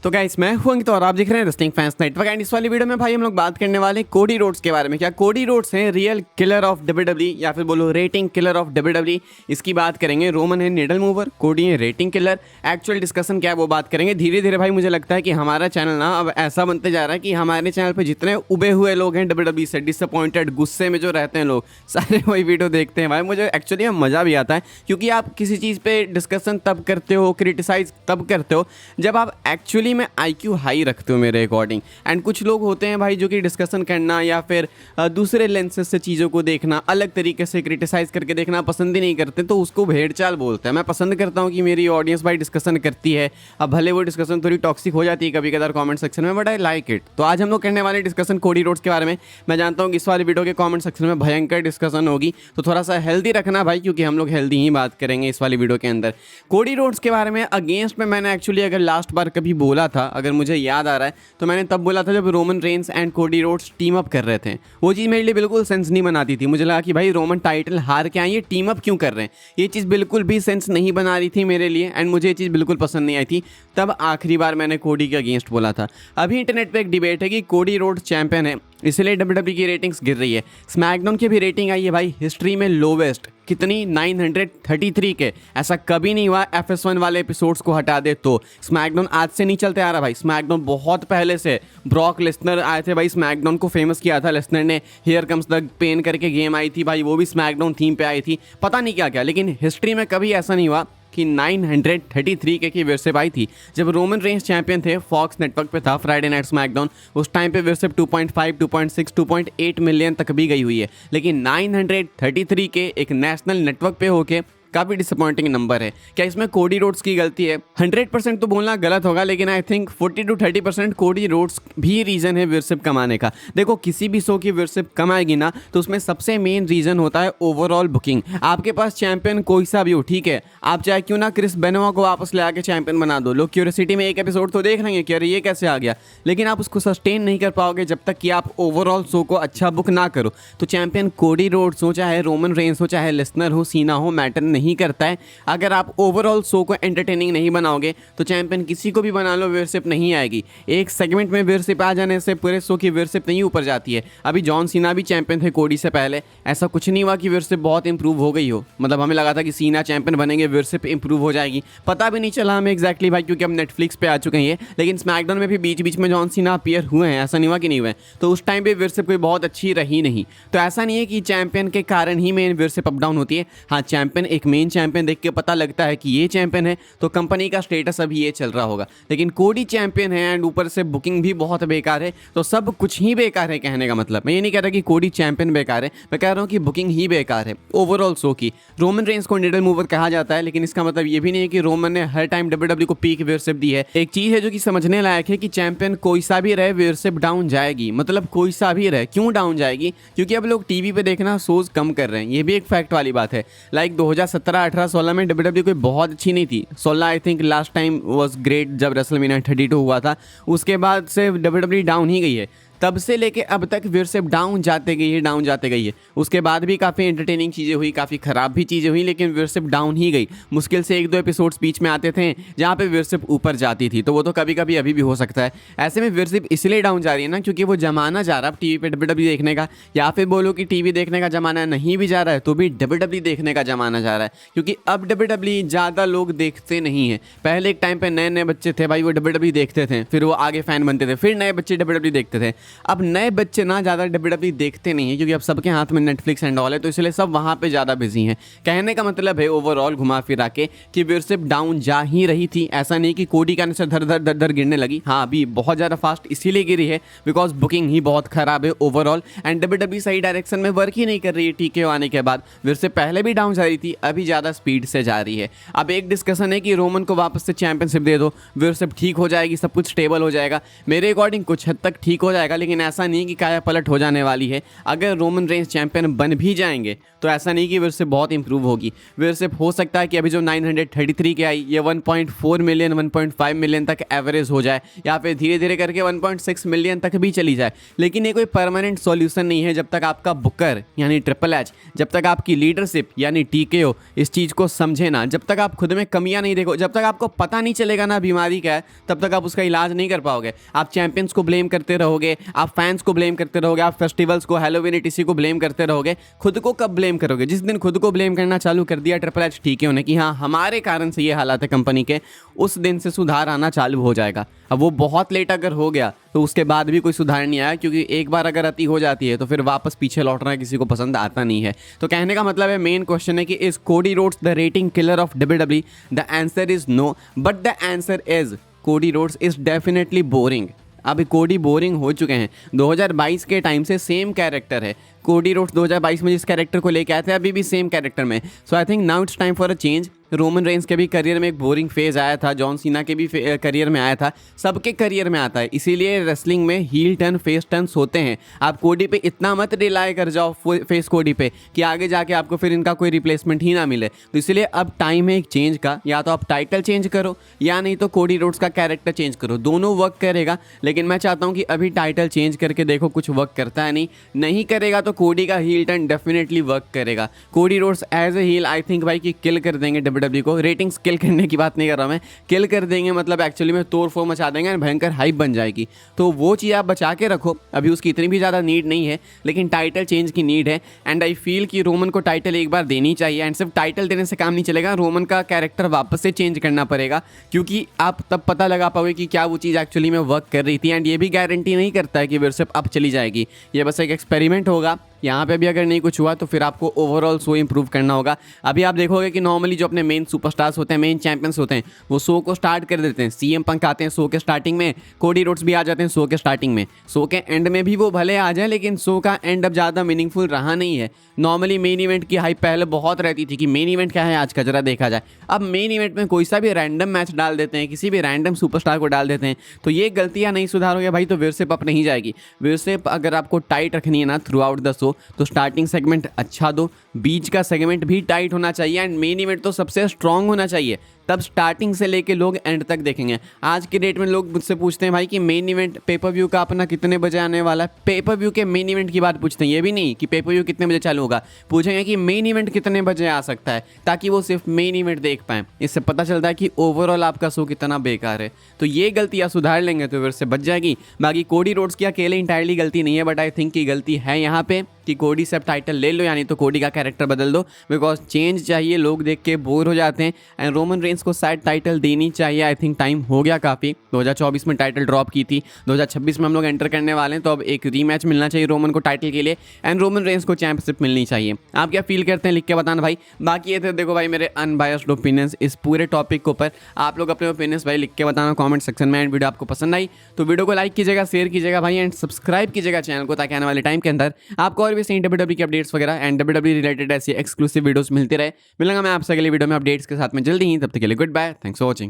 तो गाइस मैं हूं अंकित और आप देख रहे हैं रेसलिंग फैंस नेटवर्क। एंड इस वाली वीडियो में भाई हम लोग बात करने वाले कोडी रोड्स के बारे में। क्या कोडी रोड्स हैं रियल किलर ऑफ डब्ल्यूडब्ल्यूई या फिर बोलो रेटिंग किलर ऑफ डब्ल्यूडब्ल्यूई, इसकी बात करेंगे। रोमन है नीडल मूवर, कोडी है रेटिंग किलर। एक्चुअल डिस्कशन क्या है वो बात करेंगे। धीरे धीरे भाई मुझे लगता है कि हमारा चैनल ना अब ऐसा बनते जा रहा है कि हमारे चैनल पर जितने उबे हुए लोग हैं डब्ल्यूडब्ल्यूई से डिसअपॉइंटेड, गुस्से में जो रहते हैं लोग, सारे वही वीडियो देखते हैं। भाई मुझे एक्चुअली मज़ा भी आता है क्योंकि आप किसी चीज़ पे डिस्कशन तब करते हो, क्रिटिसाइज तब करते हो जब आप एक्चुअली में IQ हाई रखते हो मेरे अकॉर्डिंग। एंड कुछ लोग होते हैं भाई जो कि डिस्कशन करना या फिर दूसरे लेंसेज से चीज़ों को देखना, अलग तरीके से क्रिटिसाइज करके देखना पसंद ही नहीं करते, तो उसको भेड़चाल बोलते हैं। मैं पसंद करता हूँ कि मेरी ऑडियंस भाई डिस्कशन करती है। अब भले वो डिस्कशन थोड़ी टॉक्सिक हो जाती है कभी कभार कमेंट सेक्शन में, बट आई लाइक इट। तो आज हम लोग करने वाले डिस्कशन कोडी रोड्स के बारे में। मैं जानता हूँ कि इस वाली वीडियो के कमेंट सेक्शन में भयंकर डिस्कशन होगी, तो थोड़ा सा हेल्दी रखना भाई, क्योंकि हम लोग हेल्दी ही बात करेंगे इस वाली वीडियो के अंदर। कोडी रोड्स के बारे में अगेंस्ट में मैंने एक्चुअली अगर लास्ट बार कभी बोला था, अगर मुझे याद आ रहा है, तो मैंने तब बोला था जब Roman Reigns and Cody Rhodes team up कर रहे थे। वो चीज़ मेरे लिए बिल्कुल सेंस नहीं बनाती थी। मुझे लगा कि भाई रोमन टाइटल हार के आए, ये टीम अप क्यों कर रहे हैं, ये चीज़ बिल्कुल भी सेंस नहीं बना रही थी मेरे लिए। एंड मुझे ये चीज़ बिल्कुल पसंद नहीं आई थी। तब आखिरी बार मैंने कोडी के अगेंस्ट बोला था। अभी इंटरनेट पे एक डिबेट है कि कोडी रोड्स चैंपियन है इसलिए डब्ल्यूडब्ल्यूई की रेटिंग्स गिर रही है। स्मैकडाउन की भी रेटिंग आई है भाई हिस्ट्री में लोवेस्ट, कितनी 933 के। ऐसा कभी नहीं हुआ FS1 वाले एपिसोड्स को हटा दे तो। स्मैकडाउन आज से नहीं चलते आ रहा भाई, स्मैकडाउन बहुत पहले से। ब्रॉक लेसनर आए थे भाई, स्मैकडाउन को फेमस किया था लेसनर ने। हियर कम्स द पेन करके गेम आई थी भाई, वो भी स्मैकडाउन थीम पे आई थी। पता नहीं क्या क्या, लेकिन हिस्ट्री में कभी ऐसा नहीं हुआ कि 933 के की वर्शिप आई थी। जब रोमन रेंस चैंपियन थे, फॉक्स नेटवर्क पे था फ्राइडे नाइट स्मैकडाउन, उस टाइम पे वर्शिप 2.5, 2.6, 2.8 मिलियन तक भी गई हुई है। लेकिन 933 के एक नेशनल नेटवर्क पे होके काफ़ी डिसअपॉइंटिंग नंबर है। क्या इसमें कोडी रोड्स की गलती है? 100% तो बोलना गलत होगा, लेकिन I think 40 to 30% Cody Rhodes भी रीज़न है वर्शिप कमाने का। देखो किसी भी शो की वर्शिप कम आएगी ना, तो उसमें सबसे मेन रीज़न होता है ओवरऑल बुकिंग। आपके पास चैंपियन कोई सा भी हो, ठीक है, आप चाहे क्यों ना क्रिस बेनोआ को वापस ले आके चैंपियन बना दो, लोग क्यूरियोसिटी में एक एपिसोड तो देख लेंगे कि अरे ये कैसे आ गया, लेकिन आप उसको सस्टेन नहीं कर पाओगे जब तक कि आप ओवरऑल शो को अच्छा बुक ना करो। तो चैंपियन कोडी रोड्स हो, चाहे रोमन रेंस हो, चाहे लेसनर हो, सीना हो, मैटर नहीं करता है। अगर आप ओवरऑल शो को एंटरटेनिंग नहीं बनाओगे तो चैंपियन किसी को भी बना लो, वर्शिप नहीं आएगी। एक सेगमेंट में वर्शिप आ जाने से पूरे शो की वर्शिप नहीं ऊपर जाती है। अभी जॉन सीना भी चैंपियन थे कोडी से पहले, ऐसा कुछ नहीं हुआ कि वर्शिप बहुत इंप्रूव हो गई हो। मतलब हमें लगा था कि सीना चैंपियन बनेंगे, वर्शिप इंप्रूव हो जाएगी, पता भी नहीं चला हमें एग्जैक्टली भाई, क्योंकि अब नेटफ्लिक्स पे आ चुके हैं ये। लेकिन स्मैकडाउन में भी बीच बीच में जॉन सीना अपीयर हुए हैं, ऐसा नहीं हुआ कि नहीं हुए। तो उस टाइम पे वर्शिप कोई बहुत अच्छी रही नहीं। तो ऐसा नहीं है कि चैंपियन के कारण ही मेन वर्शिप अप डाउन होती है। हाँ, चैंपियन एक मेन चैंपियन देख के पता लगता है कि ये चैंपियन है, तो कंपनी का स्टेटस अभी ये चल रहा होगा। लेकिन कोडी चैंपियन है एंड ऊपर से बुकिंग भी बहुत बेकार है, तो सब कुछ ही बेकार है। कहने का मतलब मैं ये नहीं कह रहा कि कोडी चैंपियन बेकार है, मैं कह रहा हूँ कि बुकिंग ही बेकार है ओवरऑल शो की। रोमन रेंस को निडल मूवर कहा जाता है, लेकिन इसका मतलब ये भी नहीं है कि रोमन ने हर टाइम डब्ल्यूडब्ल्यूई को पीक वर्शिप दी है। एक चीज़ है जो कि समझने लायक है कि चैंपियन कोई सा भी रहे वर्शिप डाउन जाएगी। मतलब कोई सा भी रहे, क्यों डाउन जाएगी? क्योंकि अब लोग टीवी पे देखना शोज कम कर रहे हैं, ये भी एक फैक्ट वाली बात है। लाइक 2017, 18, 16 में डब्ल्यूडब्ल्यूई कोई बहुत अच्छी नहीं थी। 16 I think last time was great जब रेसलमेनिया 32 हुआ था, उसके बाद से डब्ल्यूडब्ल्यूई डाउन ही गई है। तब से लेके अब तक वर्शिप डाउन जाते गई है, डाउन जाते गई है। उसके बाद भी काफ़ी एंटरटेनिंग चीज़ें हुई, काफ़ी ख़राब भी चीज़ें हुई, लेकिन वर्शिप डाउन ही गई। मुश्किल से 1-2 एपिसोड्स बीच में आते थे जहाँ पे वर्शिप ऊपर जाती थी, तो वो तो कभी कभी अभी भी हो सकता है। ऐसे में वर्शिप इसलिए डाउन जा रही है ना, क्योंकि वो जमाना जा रहा है टीवी पे डब्ल्यूडब्ल्यूई देखने का, या फिर बोलो कि टीवी देखने का जमाना नहीं भी जा रहा है तो भी डब्ल्यूडब्ल्यूई देखने का जमाना जा रहा है। क्योंकि अब डब्ल्यूडब्ल्यूई ज़्यादा लोग देखते नहीं हैं। पहले एक टाइम पर नए नए बच्चे थे भाई, वो डब्ल्यूडब्ल्यूई देखते थे, फिर वो आगे फ़ैन बनते थे, फिर नए बच्चे डब्ल्यूडब्ल्यूई देखते थे। अब नए बच्चे ना ज़्यादा डब्ल्यूडब्ल्यूई देखते नहीं है, क्योंकि अब सबके हाथ में नेटफ्लिक्स एंड ऑल है, तो इसलिए सब वहाँ पे ज़्यादा बिजी हैं। कहने का मतलब है ओवरऑल घुमा फिरा के कि वर्शिप डाउन जा ही रही थी। ऐसा नहीं कि कोडी का से धर धर धर धर गिरने लगी। हाँ, अभी बहुत ज़्यादा फास्ट इसीलिए गिरी है बिकॉज बुकिंग ही बहुत ख़राब है ओवरऑल, एंड डब्ल्यूडब्ल्यूई सही डायरेक्शन में वर्क ही नहीं कर रही है। टीके आने के बाद वर्शिप पहले भी डाउन जा रही थी, अभी ज़्यादा स्पीड से जा रही है। अब एक डिस्कशन है कि रोमन को वापस से चैंपियनशिप दे दो, वर्शिप ठीक हो जाएगी, सब कुछ स्टेबल हो जाएगा। मेरे अकॉर्डिंग कुछ हद तक ठीक हो जाएगा, लेकिन ऐसा नहीं कि काया पलट हो जाने वाली है। अगर रोमन रेंस चैंपियन बन भी जाएंगे तो ऐसा नहीं कि वर्शिप बहुत इंप्रूव होगी। वर्शिप हो सकता है कि अभी जो 933 के आई ये 1.4 मिलियन 1.5 मिलियन तक एवरेज हो जाए, या फिर धीरे धीरे करके 1.6 मिलियन तक भी चली जाए। लेकिन ये कोई परमानेंट सॉल्यूशन नहीं है जब तक आपका बुकर यानी ट्रिपल एच, जब तक आपकी लीडरशिप यानी टीकेओ इस चीज़ को समझे ना, जब तक आप खुद में कमियां नहीं देखो, जब तक आपको पता नहीं चलेगा ना बीमारी क्या है, तब तक आप उसका इलाज नहीं कर पाओगे। आप चैंपियंस को ब्लेम करते रहोगे, आप फैंस को ब्लेम करते रहोगे, आप फेस्टिवल्स को, हैलोवीन इटीसी को ब्लेम करते रहोगे। खुद को कब ब्लेम करोगे? जिस दिन खुद को ब्लेम करना चालू कर दिया ट्रिपल एच टीकेओ ने कि हाँ हमारे कारण से ये हालात है कंपनी के, उस दिन से सुधार आना चालू हो जाएगा। अब वो बहुत लेट अगर हो गया तो उसके बाद भी कोई सुधार नहीं आया, क्योंकि एक बार अगर अति हो जाती है तो फिर वापस पीछे लौटना किसी को पसंद आता नहीं है। तो कहने का मतलब है, मेन क्वेश्चन है कि is Cody Rhodes the rating killer of WWE? The answer is no, but the answer is Cody Rhodes is definitely boring. अभी कोडी बोरिंग हो चुके हैं। 2022 के टाइम से सेम कैरेक्टर है। कोडी रोड्स 2022 में जिस कैरेक्टर को लेके आए थे अभी भी सेम कैरेक्टर में। So I think now it's time for a change. Roman Reigns के भी करियर में एक बोरिंग फेज आया था, जॉन सीना के भी करियर में आया था, सबके करियर में आता है। इसीलिए रेसलिंग में हील टर्न फेस टर्न्स होते हैं। आप कोडी पे इतना मत रिलाय कर जाओ फेस कोडी पे कि आगे जाके आपको फिर इनका कोई रिप्लेसमेंट ही ना मिले। तो इसलिए अब टाइम है एक चेंज का। या तो आप टाइटल चेंज करो या नहीं तो कोडी रोड्स का कैरेक्टर चेंज करो, दोनों वर्क करेगा। लेकिन मैं चाहता हूँ कि अभी टाइटल चेंज करके देखो, कुछ वर्क करता है नहीं करेगा तो कोडी का हील टर्न डेफिनेटली वर्क करेगा। Cody Rhodes as a heel I think भाई कि किल कर देंगे डब्ल्यूडब्ल्यूई को। रेटिंग्स किल करने की बात नहीं कर रहा मैं, किल कर देंगे मतलब एक्चुअली में तोड़ फोड़ मचा देंगे, भयंकर हाइप बन जाएगी। तो वो चीज़ आप बचा के रखो, अभी उसकी इतनी भी ज़्यादा नीड नहीं है, लेकिन टाइटल चेंज की नीड है। एंड आई फील कि रोमन को टाइटल एक बार देनी चाहिए। एंड सिर्फ टाइटल देने से काम नहीं चलेगा, रोमन का कैरेक्टर वापस से चेंज करना पड़ेगा, क्योंकि आप तब पता लगा पाओगे कि क्या वो चीज़ एक्चुअली में वर्क कर रही थी। एंड ये भी गारंटी नहीं करता है कि वर्शिप अब चली जाएगी, ये बस एक एक्सपेरिमेंट होगा। यहाँ पे भी अगर नहीं कुछ हुआ तो फिर आपको ओवरऑल शो इंप्रूव करना होगा। अभी आप देखोगे कि नॉर्मली जो अपने मेन सुपरस्टार्स होते हैं, मेन चैंपियंस होते हैं, वो शो को स्टार्ट कर देते हैं। सीएम पंक आते हैं शो के स्टार्टिंग में, कोडी रोड्स भी आ जाते हैं शो के स्टार्टिंग में। शो के एंड में भी वो भले आ जाए, लेकिन शो का एंड अब ज़्यादा मीनिंगफुल रहा नहीं है। नॉर्मली मेन इवेंट की हाइप पहले बहुत रहती थी कि मेन इवेंट क्या है आज का, जरा देखा जाए। अब मेन इवेंट में कोई सा भी रैंडम मैच डाल देते हैं, किसी भी रैंडम सुपरस्टार को डाल देते हैं। तो ये गलतियाँ नहीं सुधारोगे भाई तो वर्शिप अप नहीं जाएगी। वर्शिप अगर आपको टाइट रखनी है ना थ्रू आउट द शो, तो स्टार्टिंग सेगमेंट अच्छा दो, बीच का सेगमेंट भी टाइट होना चाहिए, एंड मेन इवेंट तो सबसे स्ट्रांग होना चाहिए। तब स्टार्टिंग से लेके लोग एंड तक देखेंगे। आज के डेट में लोग मुझसे पूछते हैं भाई कि मेन इवेंट पेपर व्यू का अपना कितने बजे आने वाला है। पेपर व्यू के मेन इवेंट की बात पूछते हैं, ये भी नहीं कि पेपर व्यू कितने बजे चालू होगा, पूछेंगे कि मेन इवेंट कितने बजे आ सकता है, ताकि वो सिर्फ मेन इवेंट देख पाएँ। इससे पता चलता है कि ओवरऑल आपका शो कितना बेकार है। तो ये गलतियाँ सुधार लेंगे तो फिर से बच जाएगी। बाकी कोडी रोड्स की अकेले इंटायरली गलती नहीं है, बट आई थिंक की गलती है यहाँ पे कि कोडी से अब टाइटल ले लो, यानी तो कोडी का कैरेक्टर बदल दो, बिकॉज चेंज चाहिए। लोग देख के बोर हो जाते हैं। एंड रोमन रेंस को शायद टाइटल देनी चाहिए। आई थिंक टाइम हो गया काफ़ी। 2024 में टाइटल ड्रॉप की थी, 2026 में हम लोग एंटर करने वाले हैं, तो अब एक रीमैच मिलना चाहिए रोमन को टाइटल के लिए, एंड रोमन रेंस को चैंपियनशिप मिलनी चाहिए। आप क्या फील करते हैं लिख के बताना भाई। बाकी ये थे देखो भाई मेरे अनबायस्ड ओपिनियंस इस पूरे टॉपिक के ऊपर। आप लोग अपने ओपिनियंस भाई लिख के बताना कॉमेंट सेक्शन में। एंड वीडियो आपको पसंद आई तो वीडियो को लाइक कीजिएगा, शेयर कीजिएगा भाई, एंड सब्सक्राइब कीजिएगा चैनल को, ताकि आने वाले टाइम के अंदर आपको और भी सही डब्ल्यूडब्ल्यूई की अपडेट्स वगैरह एंड डब्ल्यूडब्ल्यूई रिलेटेड ऐसी एक्सक्लूसिव वीडियोस मिलते रहे। मिलूंगा मैं आपसे अगली वीडियो में अपडेट्स के साथ में जल्दी ही। तब तक के लिए goodbye, thanks for watching.